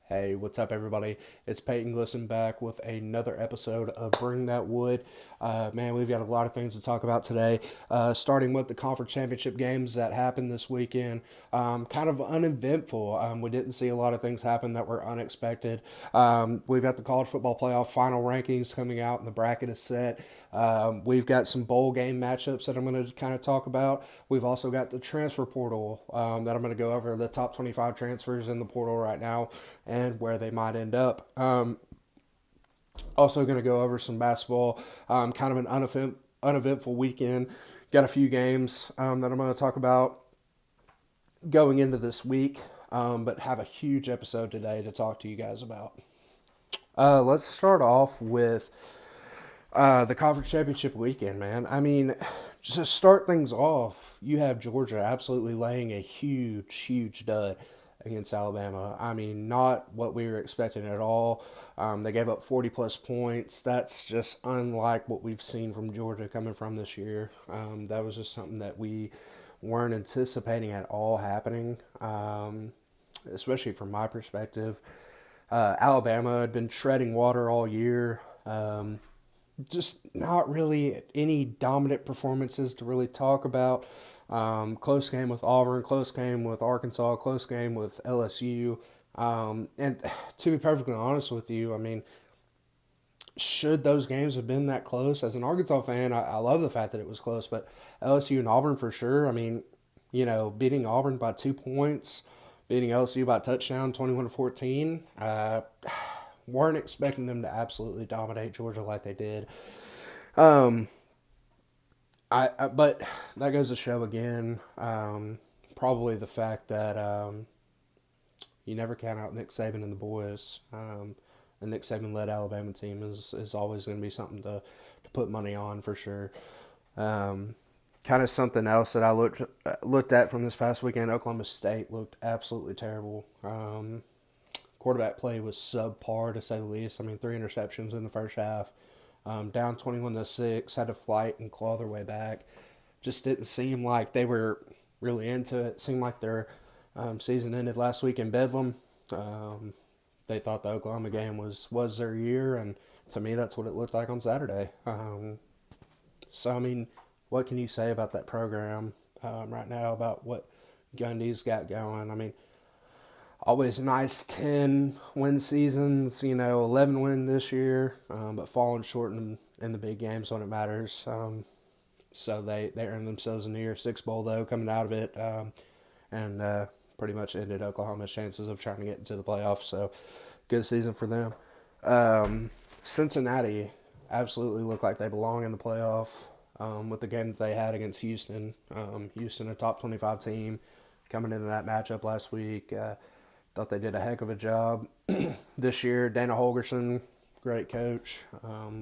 Hey, what's up, everybody? It's Peyton Glisson back with another episode of Bring That Wood. Man, we've got a lot of things to talk about today, starting with the conference championship games that happened this weekend. Kind of uneventful. We didn't see a lot of things happen that were unexpected. We've got the college football playoff final rankings coming out, and the bracket is set. We've got some bowl game matchups that I'm going to kind of talk about. We've also got the transfer portal that I'm going to go over the top 25 transfers in the portal right now and where they might end up. Also, going to go over some basketball, kind of an uneventful weekend. Got a few games that I'm going to talk about going into this week, but have a huge episode today to talk to you guys about. Let's start off with the conference championship weekend, man. I mean, just to start things off, you have Georgia absolutely laying a huge dud against Alabama. I mean, not what we were expecting at all. They gave up 40 plus points. That's just unlike what we've seen from Georgia coming from this year. That was just something that we weren't anticipating at all happening, especially from my perspective. Alabama had been treading water all year. Just not really any dominant performances to really talk about. Close game with Auburn, close game with Arkansas, close game with LSU. And to be perfectly honest with you, I mean, should those games have been that close? As an Arkansas fan, I love the fact that it was close, but LSU and Auburn for sure. I mean, beating Auburn by 2 points, beating LSU by a touchdown, 21-14. Weren't expecting them to absolutely dominate Georgia like they did. Um, but that goes to show again, probably the fact that you never count out Nick Saban and the boys. The Nick Saban led Alabama team is always going to be something to put money on for sure. Kind of something else that I looked at from this past weekend. Oklahoma State looked absolutely terrible. Quarterback play was subpar to say the least. I mean, 3 interceptions in the first half. Down 21-6, had to fight and claw their way back. Just didn't seem like they were really into it. Seemed like their season ended last week in Bedlam. They thought the Oklahoma game was their year, and to me, that's what it looked like on Saturday. So, I mean, what can you say about that program right now, about what Gundy's got going? I mean, always nice 10 win seasons, 11 win this year, but falling short in the big games when it matters. So they earned themselves a New Year's Six Bowl, though, coming out of it, and pretty much ended Oklahoma's chances of trying to get into the playoffs. So good season for them. Cincinnati absolutely looked like they belong in the playoff with the game that they had against Houston. Houston, a top 25 team, coming into that matchup last week. Thought they did a heck of a job this year. Dana Holgerson, great coach,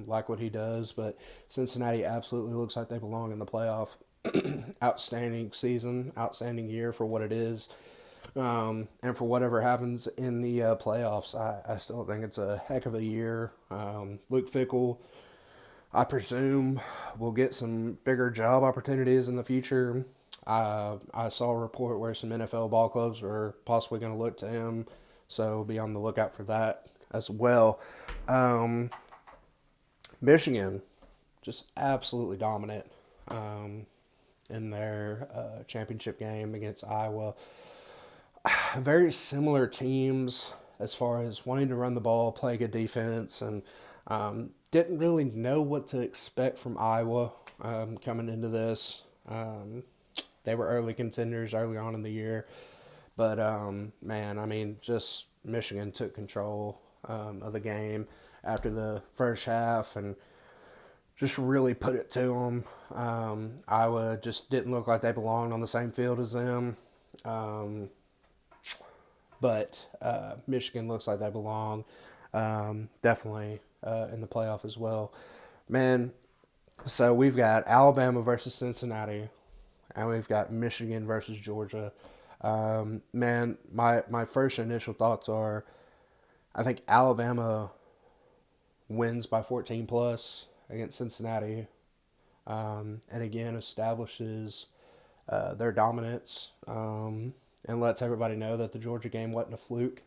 like what he does. But Cincinnati absolutely looks like they belong in the playoff. Outstanding season, outstanding year for what it is. And for whatever happens in the playoffs, I still think it's a heck of a year. Luke Fickell, I presume, will get some bigger job opportunities in the future. I saw a report where some NFL ball clubs were possibly going to look to him, so be on the lookout for that as well. Michigan, just absolutely dominant in their championship game against Iowa. Very similar teams as far as wanting to run the ball, play good defense, and didn't really know what to expect from Iowa coming into this. They were early contenders early on in the year. But, man, I mean, just Michigan took control of the game after the first half and just really put it to them. Iowa just didn't look like they belonged on the same field as them. But Michigan looks like they belong definitely in the playoff as well. Man, so we've got Alabama versus Cincinnati, and we've got Michigan versus Georgia. Man, my first initial thoughts are I think Alabama wins by 14 plus against Cincinnati, and again establishes their dominance, and lets everybody know that the Georgia game wasn't a fluke.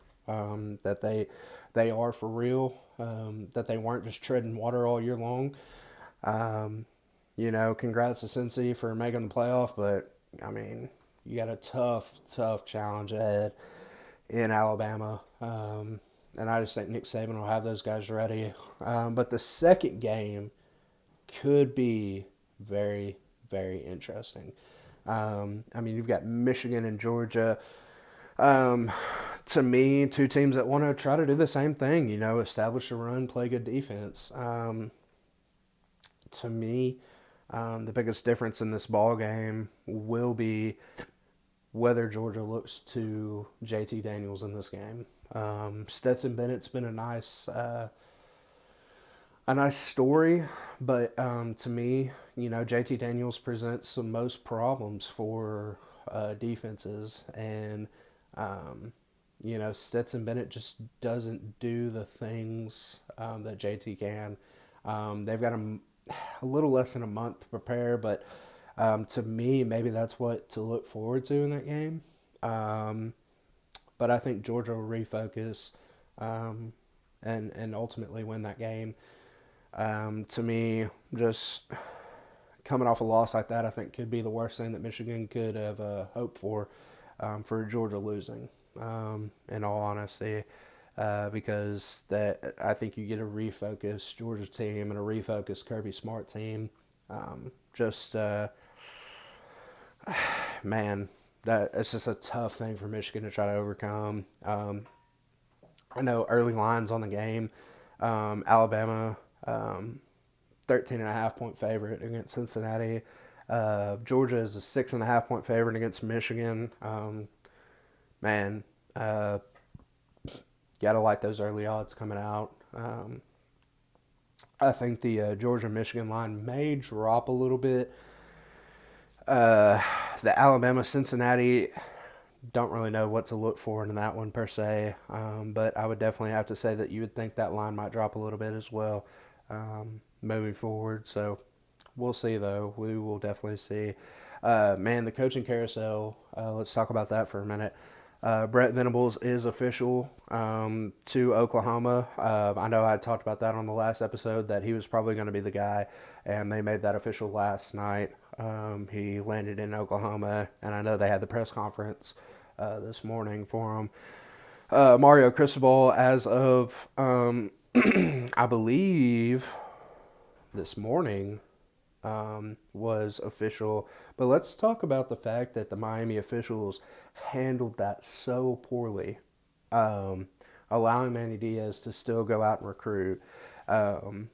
that they are for real, that they weren't just treading water all year long. Um, congrats to Cincy for making the playoff, but I mean, you got a tough challenge ahead in Alabama. And I just think Nick Saban will have those guys ready. But the second game could be very, very interesting. You've got Michigan and Georgia. Um, to me, two teams that want to try to do the same thing, establish a run, play good defense. To me, the biggest difference in this ball game will be whether Georgia looks to JT Daniels in this game. Stetson Bennett's been a nice story, but to me, JT Daniels presents the most problems for defenses, and Stetson Bennett just doesn't do the things that JT can. They've got a little less than a month to prepare, but to me, maybe that's what to look forward to in that game. But I think Georgia will refocus and ultimately win that game. To me, just coming off a loss like that, I think could be the worst thing that Michigan could have hoped for Georgia losing. In all honesty, because that I think you get a refocused Georgia team and a refocused Kirby Smart team. Just man, it's just a tough thing for Michigan to try to overcome. I know early lines on the game, Alabama, 13.5 point favorite against Cincinnati. Georgia is a 6.5 point favorite against Michigan. Man, gotta like those early odds coming out. I think the Georgia Michigan line may drop a little bit. The Alabama Cincinnati, don't really know what to look for in that one per se, but I would definitely have to say that you would think that line might drop a little bit as well moving forward. So we'll see, though. We will definitely see. Man, the coaching carousel, let's talk about that for a minute. Brett Venables is official to Oklahoma. I know I talked about that on the last episode, that he was probably going to be the guy, and they made that official last night. He landed in Oklahoma, and I know they had the press conference this morning for him. Mario Cristobal, as of, I believe, this morning, was official. But let's talk about the fact that the Miami officials handled that so poorly, allowing Manny Diaz to still go out and recruit, and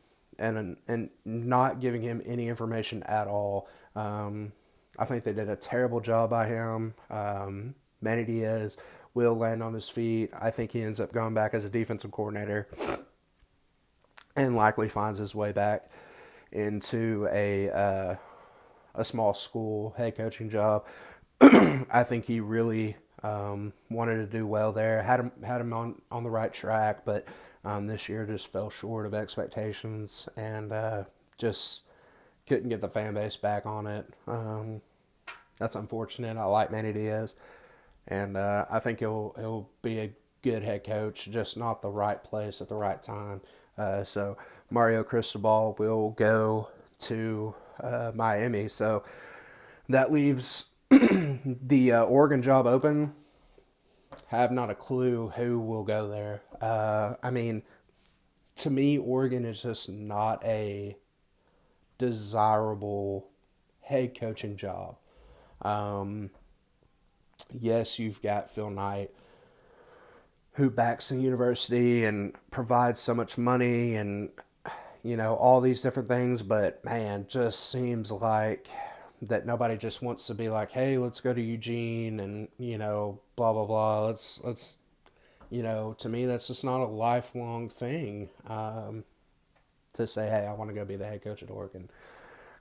not giving him any information at all. I think they did a terrible job by him. Manny Diaz will land on his feet. I think he ends up going back as a defensive coordinator and likely finds his way back into a small school head coaching job. I think he really wanted to do well there. Had him on the right track, but this year just fell short of expectations and just couldn't get the fan base back on it. That's unfortunate. I like Manny Diaz, and I think he'll be a good head coach, just not the right place at the right time. So Mario Cristobal will go to Miami. So that leaves the Oregon job open. Have not a clue who will go there. To me, Oregon is just not a desirable head coaching job. Yes, you've got Phil Knight, who backs the university and provides so much money and, all these different things. But, man, just seems like that nobody just wants to be like, hey, let's go to Eugene and, blah, blah, blah. Let's to me, that's just not a lifelong thing to say, hey, I want to go be the head coach at Oregon.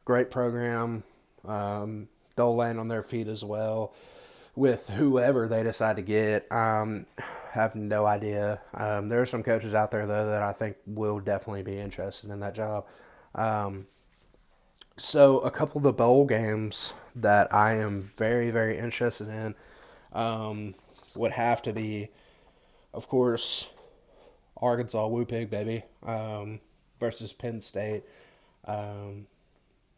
Great program. They'll land on their feet as well with whoever they decide to get. Have no idea. There are some coaches out there, though, that I think will definitely be interested in that job. So a couple of the bowl games that I am very, very interested in would have to be Of course, Arkansas, Woo Pig, baby, versus Penn State. Um,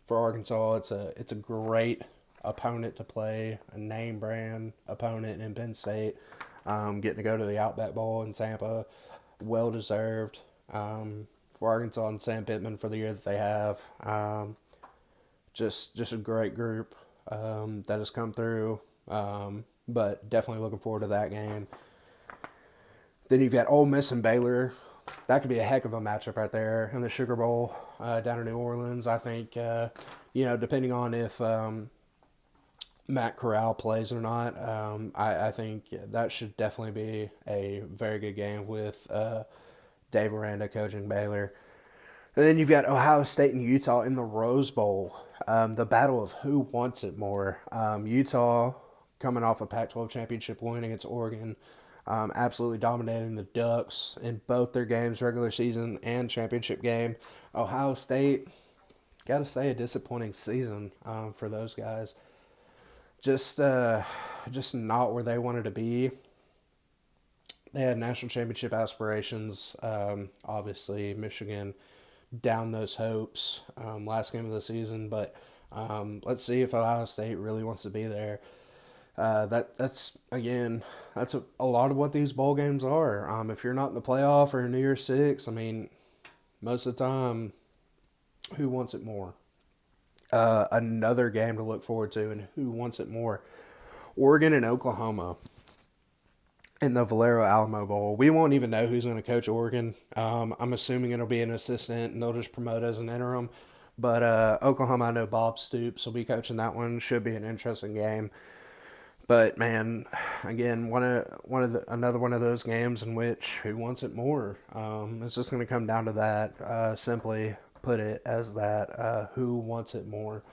for Arkansas, it's a great opponent to play, a name brand opponent in Penn State. Getting to go to the Outback Bowl in Tampa, well deserved. For Arkansas and Sam Pittman for the year that they have. Just a great group that has come through. But definitely looking forward to that game. Then you've got Ole Miss and Baylor. That could be a heck of a matchup right there in the Sugar Bowl down in New Orleans. I think, depending on if Matt Corral plays or not, I think that should definitely be a very good game with Dave Aranda coaching Baylor. And then you've got Ohio State and Utah in the Rose Bowl. The battle of who wants it more. Utah coming off a Pac-12 championship win against Oregon, absolutely dominating the Ducks in both their games, regular season and championship game. Ohio State, got to say, a disappointing season for those guys. Just not where they wanted to be. They had national championship aspirations. Obviously, Michigan down those hopes last game of the season, but let's see if Ohio State really wants to be there. That's a lot of what these bowl games are. If you're not in the playoff or New Year's Six, I mean, most of the time, who wants it more? Another game to look forward to, and who wants it more? Oregon and Oklahoma in the Valero Alamo Bowl. We won't even know who's going to coach Oregon. I'm assuming it'll be an assistant, and they'll just promote as an interim. But Oklahoma, I know Bob Stoops will be coaching that one. Should be an interesting game. But man, again, another one of those games in which who wants it more? It's just going to come down to that. Simply put it as that: who wants it more?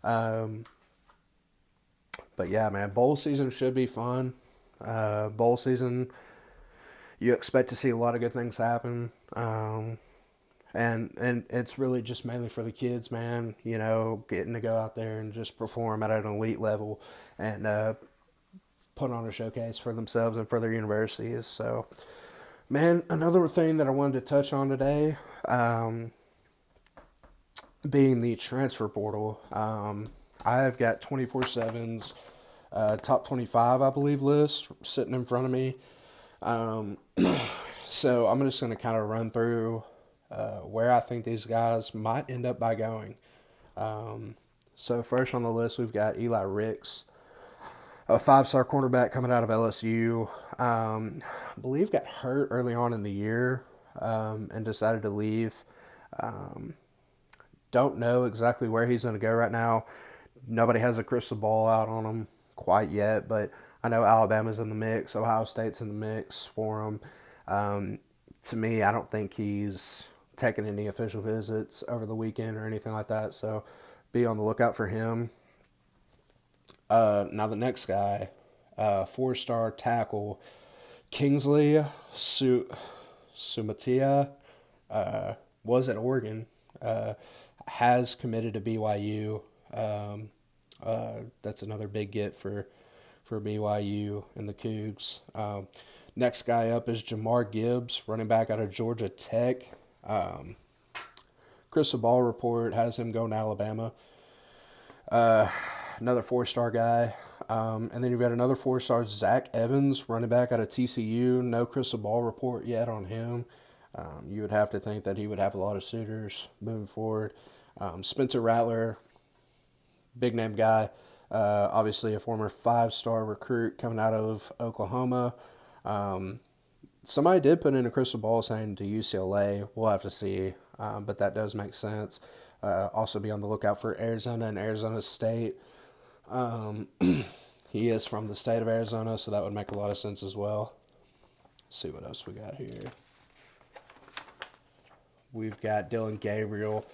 Um, but yeah, man, bowl season should be fun. Bowl season, you expect to see a lot of good things happen. And it's really just mainly for the kids, man. Getting to go out there and just perform at an elite level, and put on a showcase for themselves and for their universities. So, man, another thing that I wanted to touch on today, being the transfer portal. I've got 24/7's top 25, I believe, list sitting in front of me. Um, so I'm just going to kind of run through where I think these guys might end up by going. So first on the list, we've got Eli Ricks, a five-star cornerback coming out of LSU. I believe got hurt early on in the year and decided to leave. Don't know exactly where he's going to go right now. Nobody has a crystal ball out on him quite yet, but I know Alabama's in the mix, Ohio State's in the mix for him. To me, I don't think he's taking any official visits over the weekend or anything like that, so be on the lookout for him. Now the next guy, four-star tackle, Kingsley Sumatia, was at Oregon, has committed to BYU. That's another big get for BYU and the Cougs. Next guy up is Jamar Gibbs, running back out of Georgia Tech. Crystal Ball report has him going to Alabama. Another four-star guy. And then you've got another four-star, Zach Evans, running back out of TCU. No crystal ball report yet on him. You would have to think that he would have a lot of suitors moving forward. Spencer Rattler, big name guy. Obviously a former five-star recruit coming out of Oklahoma. Somebody did put in a crystal ball saying to UCLA. We'll have to see, but that does make sense. Also be on the lookout for Arizona and Arizona State. He is from the state of Arizona, so that would make a lot of sense as well. Let's see what else we got here. We've got Dylan Gabriel,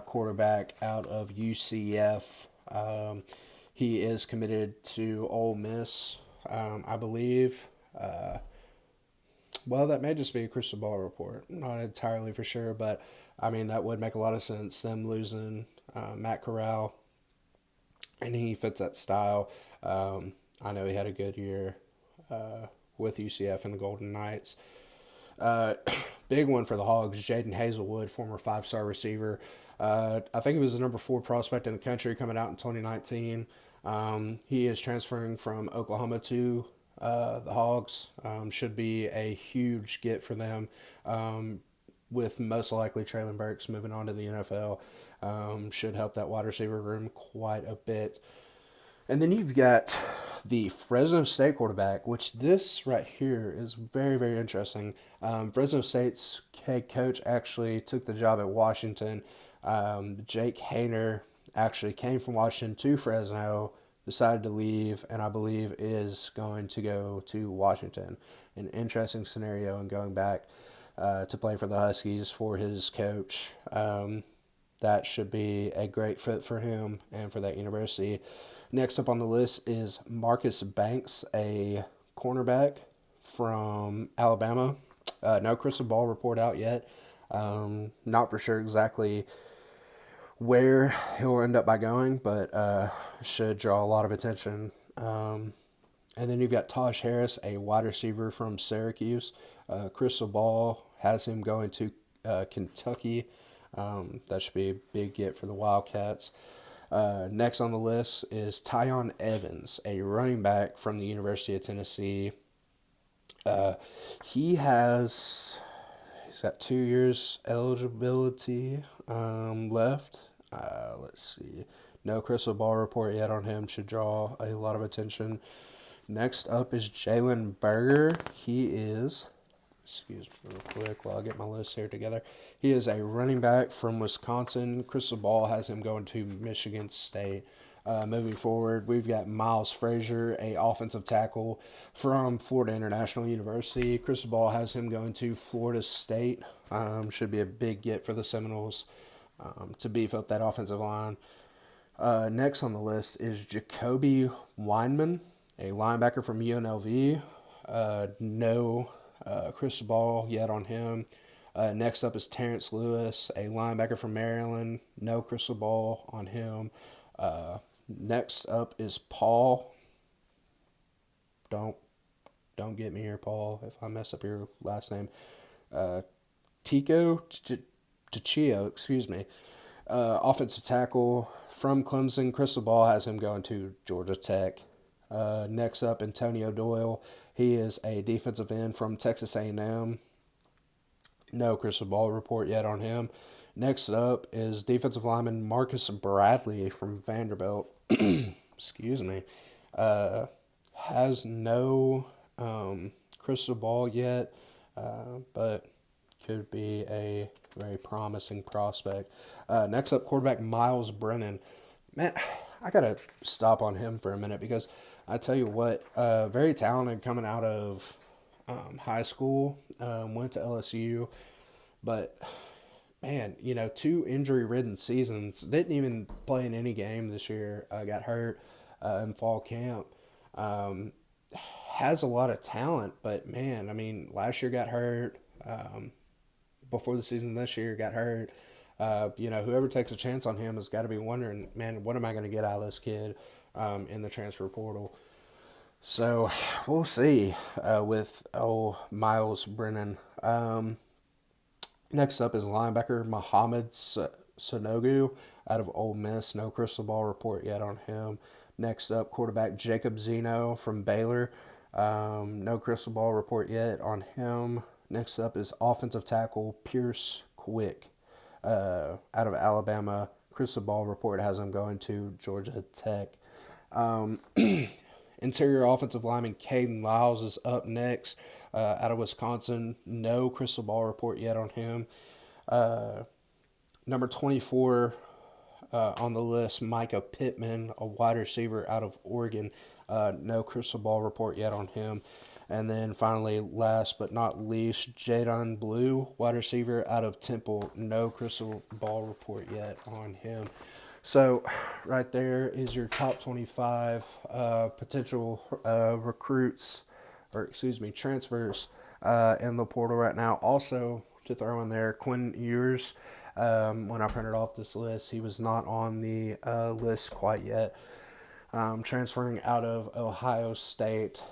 quarterback out of UCF. He is committed to Ole Miss, I believe. Well, that may just be a crystal ball report. Not entirely for sure, but I mean, that would make a lot of sense. Them losing Matt Corral, and he fits that style. I know he had a good year with UCF and the Golden Knights. Uh, Big one for the Hogs, Jaden Hazelwood, former five-star receiver. I think he was the number 4 prospect in the country coming out in 2019. He is transferring from Oklahoma to the Hogs. Should be a huge get for them, with most likely Traylon Burks moving on to the NFL. Should help that wide receiver room quite a bit. And then you've got the Fresno State quarterback, which this right here is very, very interesting. Fresno State's head coach actually took the job at Washington. Jake Hayner actually came from Washington to Fresno, decided to leave, and I believe is going to go to Washington. An interesting scenario and going back to play for the Huskies for his coach. That should be a great fit for him and for that university. Next up on the list is Marcus Banks, a cornerback from Alabama. No crystal ball report out yet. Not for sure exactly where he'll end up by going, but should draw a lot of attention. And then you've got Tosh Harris, a wide receiver from Syracuse. Crystal ball has him going to Kentucky. That should be a big get for the Wildcats. Next on the list is Tyon Evans, a running back from the University of Tennessee. He's got 2 years eligibility left. Let's see. No crystal ball report yet on him. Should draw a lot of attention. Next up is Jalen Berger. Excuse me real quick while I get my list here together. He is a running back from Wisconsin. Crystal ball has him going to Michigan State. Moving forward, we've got Miles Frazier, a offensive tackle from Florida International University. Crystal ball has him going to Florida State. Should be a big get for the Seminoles to beef up that offensive line. Next on the list is Jacoby Weinman, a linebacker from UNLV. No crystal ball yet on him. Next up is Terrence Lewis, a linebacker from Maryland. No crystal ball on him. Next up is Paul. Don't get me here, Paul, if I mess up your last name. Tico Tachio, excuse me. Offensive tackle from Clemson. Crystal ball has him going to Georgia Tech. Next up, Antonio Doyle. He is a defensive end from Texas A&M. No crystal ball report yet on him. Next up is defensive lineman Marcus Bradley from Vanderbilt. Excuse me. Has no crystal ball yet, but could be a very promising prospect. Next up, quarterback Miles Brennan. Man, I got to stop on him for a minute because I tell you what, very talented coming out of high school, went to LSU, but man, 2 injury-ridden seasons, didn't even play in any game this year, got hurt in fall camp. Has a lot of talent, but man, I mean, last year got hurt, before the season this year got hurt. Whoever takes a chance on him has got to be wondering, man, what am I going to get out of this kid in the transfer portal? So we'll see with Miles Brennan. Next up is linebacker Muhammad Sanogu out of Ole Miss. No crystal ball report yet on him. Next up, quarterback Jacob Zeno from Baylor. No crystal ball report yet on him. Next up is offensive tackle Pierce Quick out of Alabama. Crystal ball report has him going to Georgia Tech. Interior offensive lineman Caden Lyles is up next out of Wisconsin. No crystal ball report yet on him. Number 24 on the list, Micah Pittman, a wide receiver out of Oregon. No crystal ball report yet on him. And then finally, last but not least, Jadon Blue, wide receiver out of Temple. No crystal ball report yet on him. So right there is your top 25 potential transfers in the portal right now. Also, to throw in there, Quinn Ewers. When I printed off this list, he was not on the list quite yet. Transferring out of Ohio State.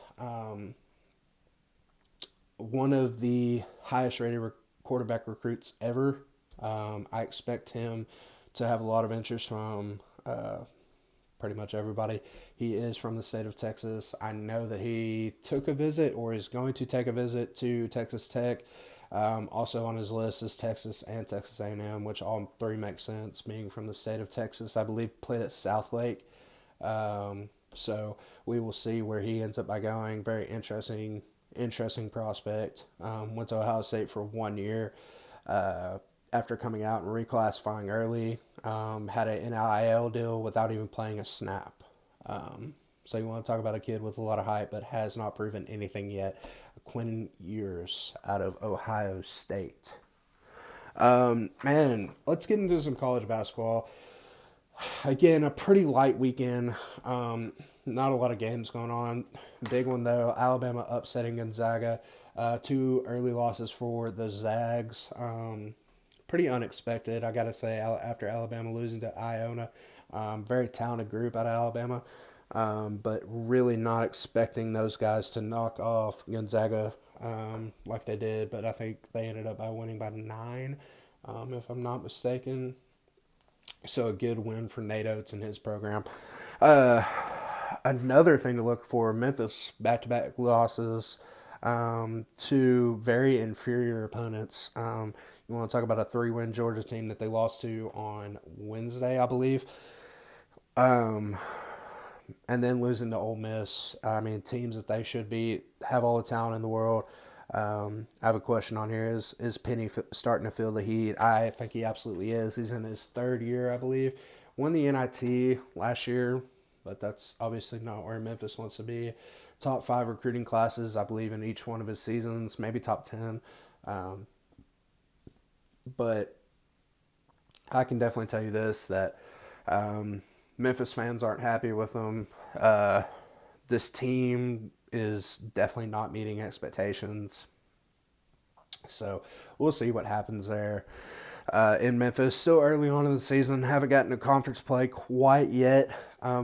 one of the highest rated quarterback recruits ever. I expect him to have a lot of interest from pretty much everybody. He is from the state of Texas. I know that he took a visit or is going to take a visit to Texas Tech. Also on his list is Texas and Texas A&M, which all three make sense, being from the state of Texas. I believe played at Southlake. So we will see where he ends up by going. Very interesting prospect. Went to Ohio State for 1 year. After coming out and reclassifying early, had an NIL deal without even playing a snap. So you want to talk about a kid with a lot of hype but has not proven anything yet. Quinn Ewers out of Ohio State. Man, let's get into some college basketball. Again, a pretty light weekend. Not a lot of games going on. Big one, though, Alabama upsetting Gonzaga. Two early losses for the Zags. Pretty unexpected, I got to say, after Alabama losing to Iona. Very talented group out of Alabama. But really not expecting those guys to knock off Gonzaga like they did. But I think they ended up by winning by 9, if I'm not mistaken. So a good win for Nate Oates and his program. Another thing to look for, Memphis back-to-back losses to very inferior opponents. You want to talk about a 3-win Georgia team that they lost to on Wednesday, I believe. And then losing to Ole Miss. I mean, teams that they should beat, have all the talent in the world. I have a question on here. Is Penny starting to feel the heat? I think he absolutely is. He's in his 3rd year, I believe. Won the NIT last year, but that's obviously not where Memphis wants to be. Top 5 recruiting classes, I believe, in each one of his seasons, maybe top 10. But I can definitely tell you this, that Memphis fans aren't happy with him. This team is definitely not meeting expectations. So we'll see what happens there in Memphis. Still early on in the season. Haven't gotten to conference play quite yet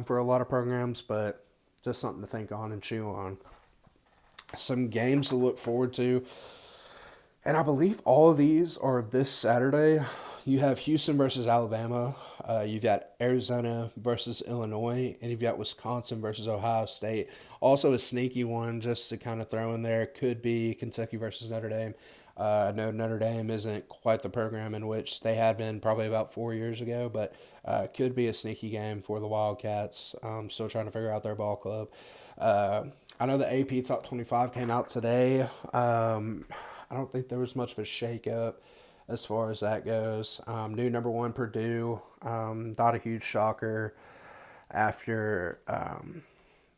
for a lot of programs, but just something to think on and chew on. Some games to look forward to. And I believe all of these are this Saturday. You have Houston versus Alabama. You've got Arizona versus Illinois. And you've got Wisconsin versus Ohio State. Also a sneaky one just to kind of throw in there could be Kentucky versus Notre Dame. I know Notre Dame isn't quite the program in which they had been probably about 4 years ago, but could be a sneaky game for the Wildcats. Still trying to figure out their ball club. I know the AP Top 25 came out today. I don't think there was much of a shakeup as far as that goes. New number 1 Purdue, not a huge shocker after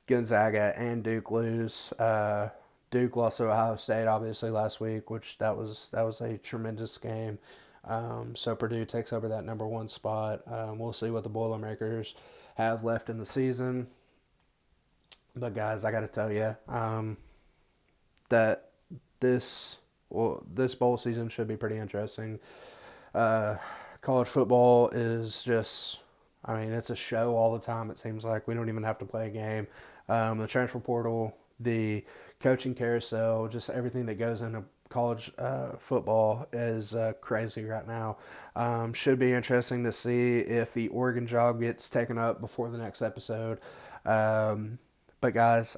Gonzaga and Duke lose. Duke lost to Ohio State obviously last week, which that was a tremendous game. So Purdue takes over that number 1 spot. We'll see what the Boilermakers have left in the season. But guys, I got to tell you that this bowl season should be pretty interesting. College football is just, I mean, it's a show all the time. It seems like we don't even have to play a game. The transfer portal, the coaching carousel, just everything that goes into college football is crazy right now. Should be interesting to see if the Oregon job gets taken up before the next episode. But guys,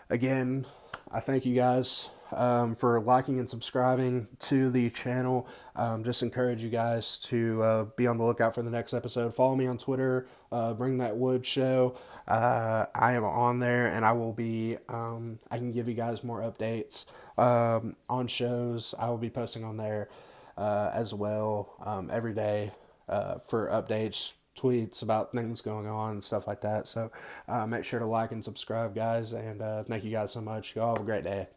again, I thank you guys for liking and subscribing to the channel. Just encourage you guys to be on the lookout for the next episode. Follow me on Twitter, Bring That Wood Show. I am on there, and I will be, I can give you guys more updates on shows. I will be posting on there as well every day for updates, tweets about things going on and stuff like that. So make sure to like and subscribe, guys, and thank you guys so much. Y'all have a great day.